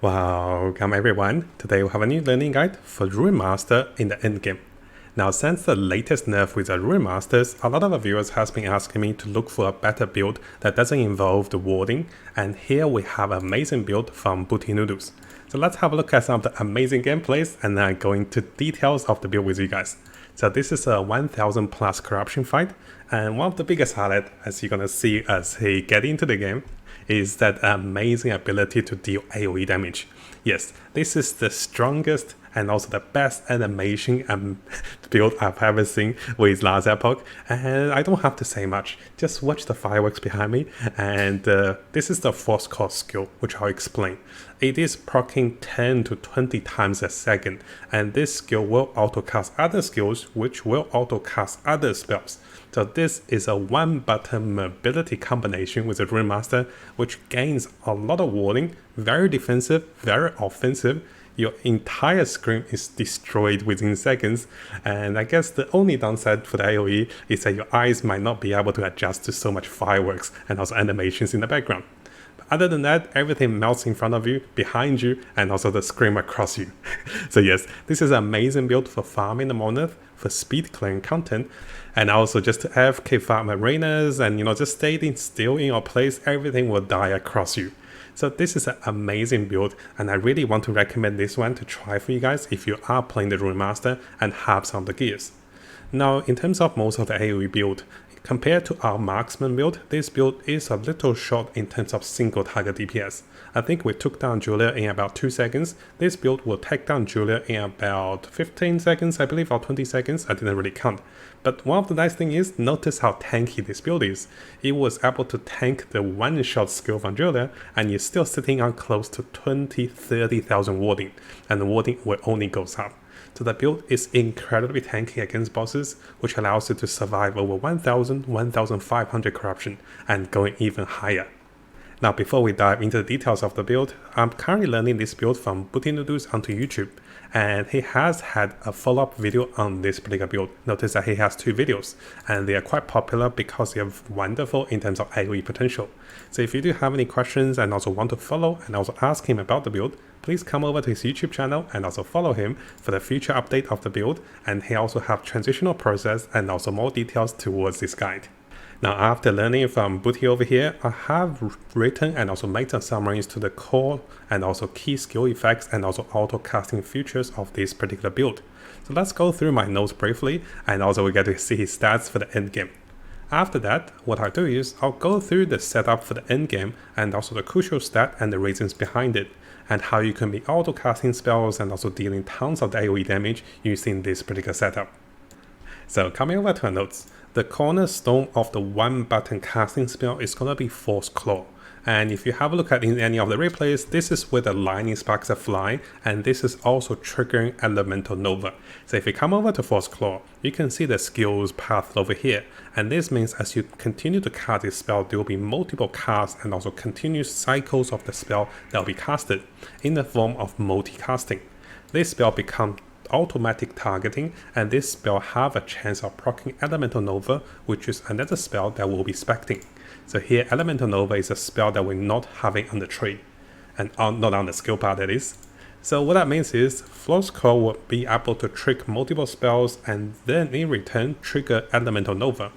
Welcome everyone, today we have a new learning guide for Runemaster in the endgame. Now since the latest nerf with the Runemasters, a lot of the viewers has been asking me to look for a better build that doesn't involve the warding, and here we have an amazing build from BootyNoodles. So let's have a look at some of the amazing gameplays and then go into details of the build with you guys. So this is a 1000 plus corruption fight, and one of the biggest highlights, as you're gonna see as he get into the game, is that amazing ability to deal AoE damage. Yes, this is the strongest and also the best animation build I've ever seen with last Epoch, and I don't have to say much, just watch the fireworks behind me, and this is the Force Core skill, which I'll explain. It is proccing 10 to 20 times a second, and this skill will auto-cast other skills, which will auto-cast other spells. So this is a one-button mobility combination with a Runemaster, which gains a lot of warding, very defensive, very offensive. Your entire screen is destroyed within seconds, and I guess the only downside for the AoE is that your eyes might not be able to adjust to so much fireworks and also animations in the background. But other than that, everything melts in front of you, behind you, and also the screen across you. So yes, this is an amazing build for farming the Monolith, for speed clearing content, and also just to AFK farm arenas and just staying still in your place, everything will die across you. So this is an amazing build, and I really want to recommend this one to try for you guys if you are playing the Runemaster and have some of the gears. Now in terms of most of the AoE build, compared to our Marksman build, this build is a little short in terms of single target DPS. I think we took down Julia in about 2 seconds. This build will take down Julia in about 15 seconds, I believe, or 20 seconds, I didn't really count. But one of the nice things is, notice how tanky this build is. It was able to tank the one-shot skill from Julia, and you're still sitting on close to 20-30,000 warding, and the warding will only goes up. So the build is incredibly tanky against bosses, which allows you to survive over 1000, 1500 corruption, and going even higher. Now before we dive into the details of the build, I'm currently learning this build from BootyNoodles onto YouTube, and he has had a follow-up video on this particular build. Notice that he has 2 videos, and they are quite popular because they are wonderful in terms of AoE potential. So if you do have any questions and also want to follow and also ask him about the build, please come over to his YouTube channel and also follow him for the future update of the build, and he also have transitional process and also more details towards this guide. Now after learning from Booty over here, I have written and also made some summaries to the core and also key skill effects and also auto casting features of this particular build. So let's go through my notes briefly, and also we get to see his stats for the endgame. After that, what I do is I'll go through the setup for the endgame and also the crucial stat and the reasons behind it, and how you can be auto casting spells and also dealing tons of AoE damage using this particular setup. So coming over to our notes, the cornerstone of the one-button casting spell is going to be Force Claw. And if you have a look at in any of the replays, this is where the lightning sparks are flying, and this is also triggering Elemental Nova. So if you come over to Force Claw, you can see the skills path over here, and this means as you continue to cast this spell, there will be multiple casts and also continuous cycles of the spell that will be casted in the form of multicasting. This spell becomes automatic targeting, and this spell have a chance of proccing Elemental Nova, which is another spell that we'll be specting. So here Elemental Nova is a spell that we're not having on the tree, and not on the skill bar, that is. So what that means is Force Core will be able to trick multiple spells and then in return trigger Elemental Nova,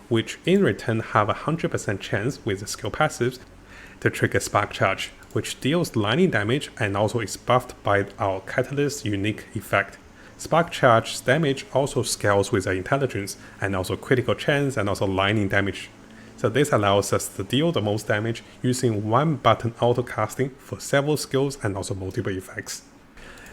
which in return have a 100% chance with the skill passives to trigger Spark Charge, which deals lightning damage and also is buffed by our Catalyst unique effect. Spark Charge damage also scales with the intelligence and also critical chance and also lightning damage. So this allows us to deal the most damage using one button auto casting for several skills and also multiple effects.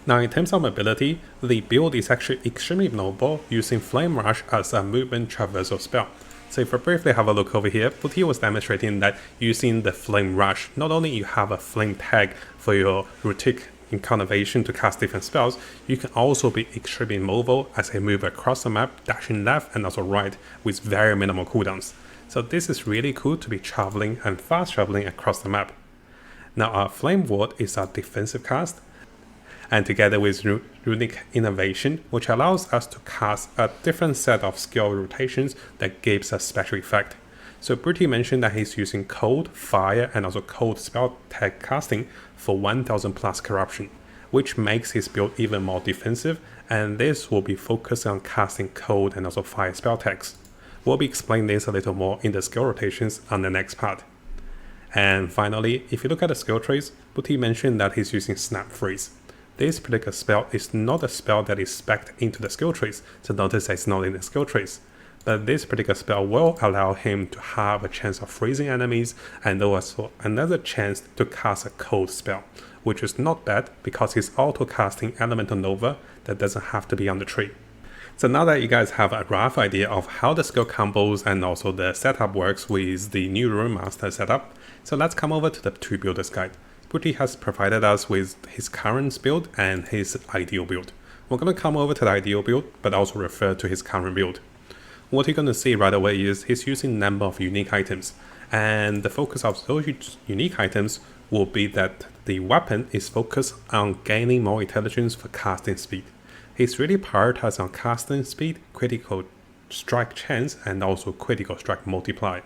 Now in terms of mobility, the build is actually extremely noble using Flame Rush as a movement traversal spell. So if we briefly have a look over here, Booty was demonstrating that using the Flame Rush, not only you have a flame tag for your Runic Invocation to cast different spells, you can also be extremely mobile as they move across the map, dashing left and also right with very minimal cooldowns. So this is really cool to be traveling and fast traveling across the map. Now our Flame Ward is our defensive cast, and together with Runic Innovation, which allows us to cast a different set of skill rotations that gives us special effect. So Booty mentioned that he's using cold, fire, and also cold spell tag casting for 1000 plus corruption, which makes his build even more defensive, and this will be focused on casting cold and also fire spell tags. We'll be explaining this a little more in the skill rotations on the next part. And finally, if you look at the skill traits, Booty mentioned that he's using Snap Freeze. This particular spell is not a spell that is spec'd into the skill traits, so notice that it's not in the skill traits. But this particular spell will allow him to have a chance of freezing enemies and also another chance to cast a cold spell, which is not bad because he's auto casting Elemental Nova that doesn't have to be on the tree. So now that you guys have a rough idea of how the skill combos and also the setup works with the new Runemaster setup, so let's come over to the 2 builders guide. Booty has provided us with his current build and his ideal build. We're going to come over to the ideal build, but also refer to his current build. What you're going to see right away is he's using a number of unique items, and the focus of those unique items will be that the weapon is focused on gaining more intelligence for casting speed. He's really prioritized on casting speed, critical strike chance, and also critical strike multiplier.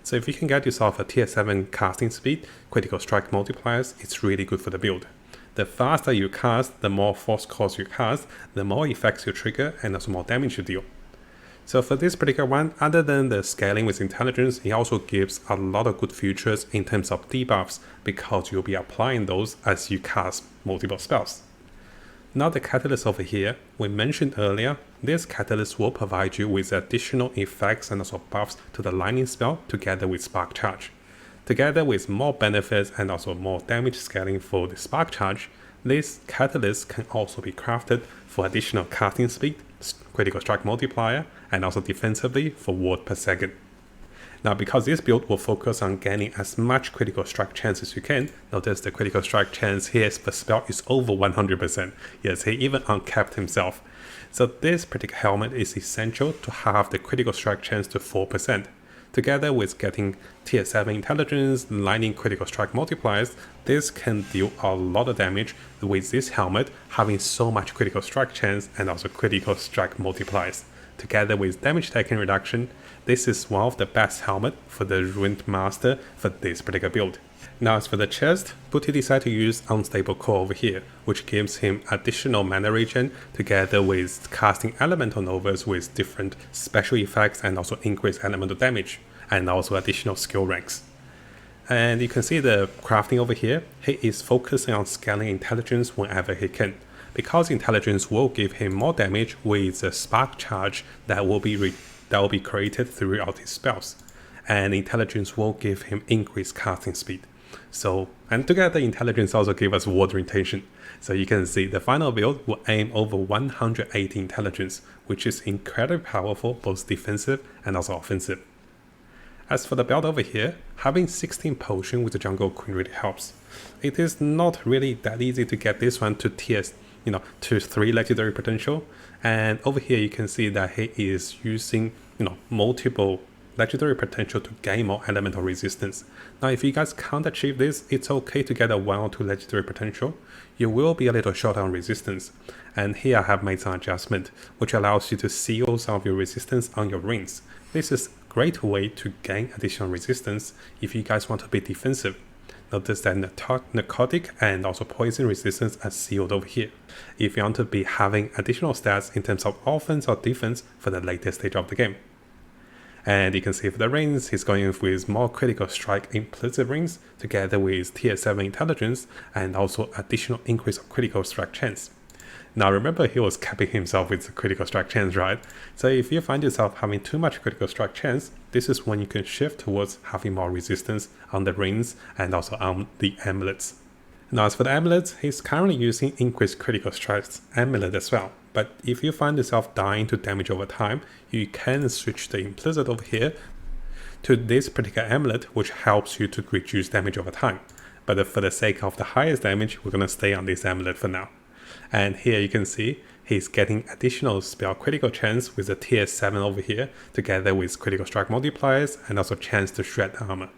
So if you can get yourself a tier 7 casting speed, critical strike multipliers, it's really good for the build. The faster you cast, the more force cores you cast, the more effects you trigger, and also more damage you deal. So for this particular one, other than the scaling with intelligence, it also gives a lot of good features in terms of debuffs because you'll be applying those as you cast multiple spells. Now the catalyst over here, we mentioned earlier, this catalyst will provide you with additional effects and also buffs to the lightning spell together with spark charge. Together with more benefits and also more damage scaling for the spark charge, this catalyst can also be crafted for additional casting speed, critical strike multiplier, and also defensively for ward per second. Now because this build will focus on gaining as much critical strike chance as you can, notice the critical strike chance here for spell is over 100%. Yes, he even uncapped himself. So this particular helmet is essential to have the critical strike chance to 4%. Together with getting tier 7 intelligence, lightning critical strike multipliers, this can deal a lot of damage with this helmet having so much critical strike chance and also critical strike multipliers. Together with damage taken reduction, this is one of the best helmet for the Runemaster for this particular build. Now as for the chest, Booty decided to use Unstable Core over here, which gives him additional mana regen together with casting Elemental Novas with different special effects and also increased elemental damage, and also additional skill ranks. And you can see the crafting over here, he is focusing on scaling intelligence whenever he can, because intelligence will give him more damage with the spark charge that will be created throughout his spells, and intelligence will give him increased casting speed. So, and together intelligence also gives us ward retention. So you can see the final build will aim over 180 intelligence, which is incredibly powerful, both defensive and also offensive. As for the build over here, having 16 potion with the Jungle Queen really helps. It is not really that easy to get this one to tiers, to 3 legendary potential. And over here you can see that he is using, multiple legendary potential to gain more elemental resistance. Now if you guys can't achieve this, it's okay to get a 1 or 2 legendary potential. You will be a little short on resistance. And here I have made some adjustment, which allows you to seal some of your resistance on your rings. This is a great way to gain additional resistance if you guys want to be defensive. Notice that narcotic and also poison resistance are sealed over here, if you want to be having additional stats in terms of offense or defense for the later stage of the game. And you can see for the rings, he's going with more critical strike implicit rings together with tier 7 intelligence and also additional increase of critical strike chance. Now remember, he was capping himself with the critical strike chance, right? So if you find yourself having too much critical strike chance, this is when you can shift towards having more resistance on the rings and also on the amulets. Now as for the amulets, he's currently using increased critical strikes amulet as well. But if you find yourself dying to damage over time, you can switch the implicit over here to this particular amulet, which helps you to reduce damage over time. But for the sake of the highest damage, we're going to stay on this amulet for now. And here you can see he's getting additional spell critical chance with the tier 7 over here, together with critical strike multipliers and also chance to shred armor.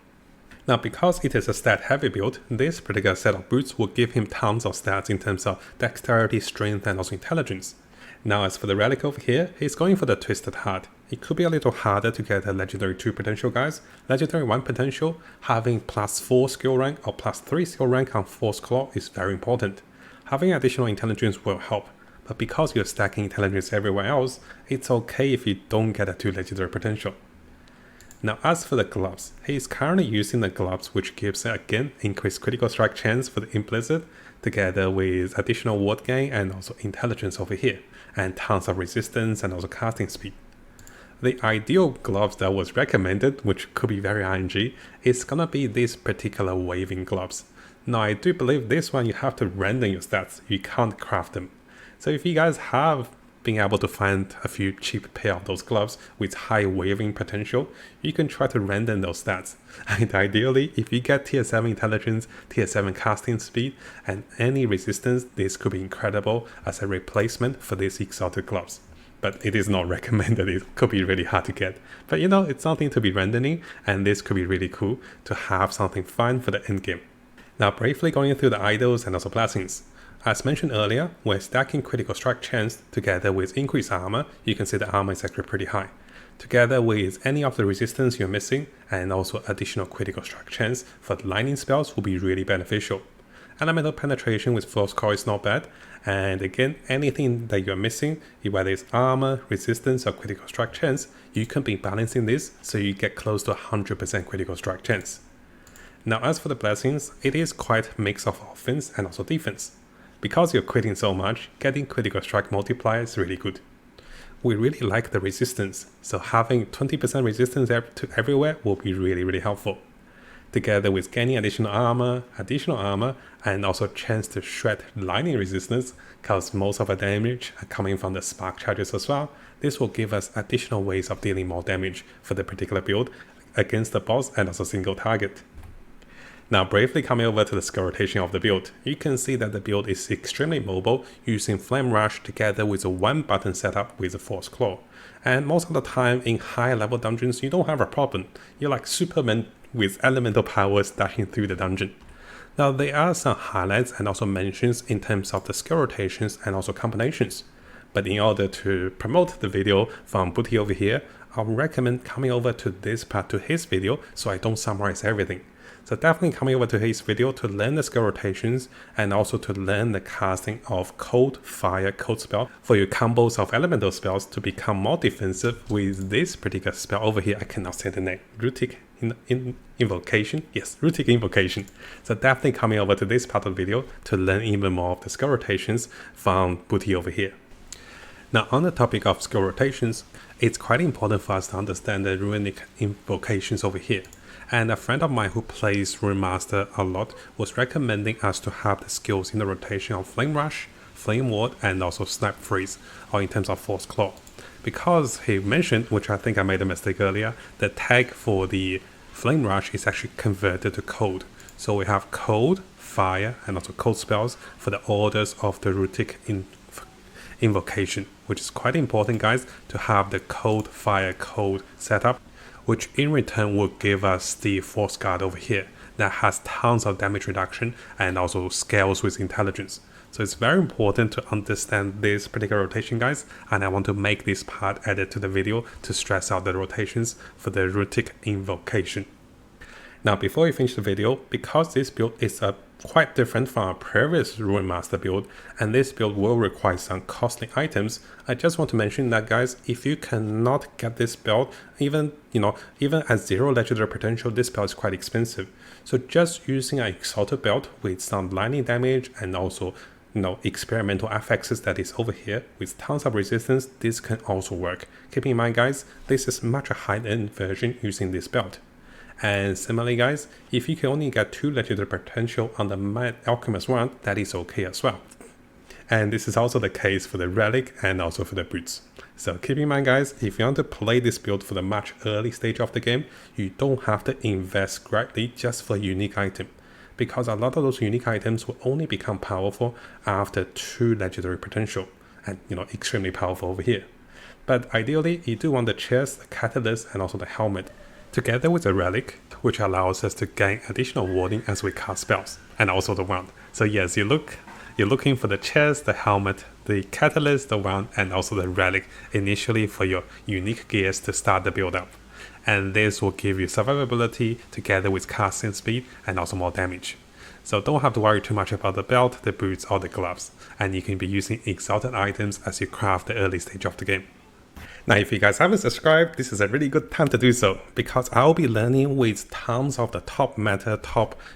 Now because it is a stat heavy build, this particular set of boots will give him tons of stats in terms of dexterity, strength and also intelligence. Now as for the relic over here, he's going for the Twisted Heart. It could be a little harder to get a Legendary 2 potential, guys. Legendary 1 potential, having +4 skill rank or +3 skill rank on Force Claw is very important. Having additional intelligence will help, but because you're stacking intelligence everywhere else, it's okay if you don't get a 2 legendary potential. Now as for the gloves, he is currently using the gloves, which gives again increased critical strike chance for the Implicit, together with additional ward gain and also intelligence over here, and tons of resistance and also casting speed. The ideal gloves that was recommended, which could be very RNG, is gonna be these particular waving gloves. Now I do believe this one you have to render your stats, you can't craft them. So if you guys have been able to find a few cheap pair of those gloves with high waving potential, you can try to render those stats. And ideally, if you get tier 7 intelligence, tier 7 casting speed, and any resistance, this could be incredible as a replacement for these Exalted gloves. But it is not recommended, it could be really hard to get. But you know, it's something to be rendering, and this could be really cool to have something fun for the endgame. Now briefly going through the idols and also blessings. As mentioned earlier, when stacking critical strike chance together with increased armor, you can see the armor is actually pretty high. Together with any of the resistance you're missing, and also additional critical strike chance for the lightning spells will be really beneficial. Elemental penetration with Force Core is not bad, and again, anything that you're missing, whether it's armor, resistance or critical strike chance, you can be balancing this so you get close to 100% critical strike chance. Now as for the blessings, it is quite a mix of offense and also defense. Because you're critting so much, getting critical strike multiplier is really good. We really like the resistance, so having 20% resistance to everywhere will be really helpful. Together with gaining additional armor, and also chance to shred lightning resistance, cause most of our damage are coming from the spark charges as well. This will give us additional ways of dealing more damage for the particular build against the boss and also single target. Now briefly coming over to the skill rotation of the build, you can see that the build is extremely mobile using Flame Rush together with a 1-button setup with a Force Claw. And most of the time in higher level dungeons you don't have a problem, you're like Superman with elemental powers dashing through the dungeon. Now there are some highlights and also mentions in terms of the skill rotations and also combinations. But in order to promote the video from Booty over here, I'll recommend coming over to this part to his video so I don't summarize everything. So definitely coming over to his video to learn the skill rotations and also to learn the casting of cold, fire, cold spell for your combos of elemental spells to become more defensive with this particular spell over here. I cannot say the name. Runic Invocation? Yes, Runic Invocation. So definitely coming over to this part of the video to learn even more of the skill rotations from Booty over here. Now on the topic of skill rotations, it's quite important for us to understand the Runic Invocations over here. And a friend of mine who plays Runemaster a lot was recommending us to have the skills in the rotation of Flame Rush, Flame Ward and also Snap Freeze, or in terms of Force Claw. Because he mentioned, which I think I made a mistake earlier, the tag for the Flame Rush is actually converted to cold. So we have cold, fire and also cold spells for the orders of the Runic Invocation, which is quite important, guys, to have the cold, fire, cold setup, which in return will give us the Force Guard over here that has tons of damage reduction and also scales with intelligence. So it's very important to understand this particular rotation, guys, and I want to make this part added to the video to stress out the rotations for the Runic Invocation. Now before we finish the video, because this build is quite different from our previous Runemaster build, and this build will require some costly items, I just want to mention that, guys, if you cannot get this build, even at 0 legendary potential, this build is quite expensive. So just using an Exalted belt with some lightning damage and also experimental affixes that is over here with tons of resistance, this can also work. Keep in mind, guys, this is much a high-end version using this belt. And similarly, guys, if you can only get 2 legendary potential on the Mad Alchemist one, that is okay as well. And this is also the case for the relic and also for the boots. So keep in mind, guys, if you want to play this build for the much early stage of the game, you don't have to invest greatly just for a unique item, because a lot of those unique items will only become powerful after 2 legendary potential, and extremely powerful over here. But ideally, you do want the chest, the catalyst and also the helmet, together with a relic, which allows us to gain additional warding as we cast spells, and also the wand. So yes, you're looking for the chest, the helmet, the Catalyst, the One, and also the Relic initially for your unique gears to start the build up. And this will give you survivability together with casting speed and also more damage. So don't have to worry too much about the belt, the boots, or the gloves, and you can be using Exalted items as you craft the early stage of the game. Now, if you guys haven't subscribed, this is a really good time to do so, because I'll be learning with tons of the top meta,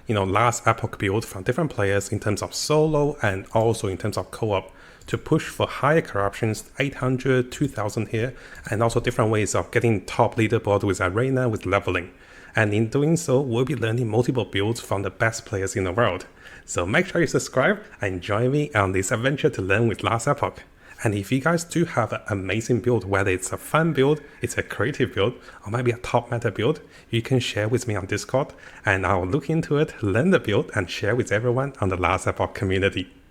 last Epoch build from different players in terms of solo and also in terms of co-op to push for higher corruptions, 800, 2000 here, and also different ways of getting top leaderboard with arena with leveling. And in doing so, we'll be learning multiple builds from the best players in the world. So make sure you subscribe and join me on this adventure to learn with last Epoch. And if you guys do have an amazing build, whether it's a fun build, it's a creative build, or maybe a top meta build, you can share with me on Discord, and I'll look into it, learn the build, and share with everyone on the Last Epoch community.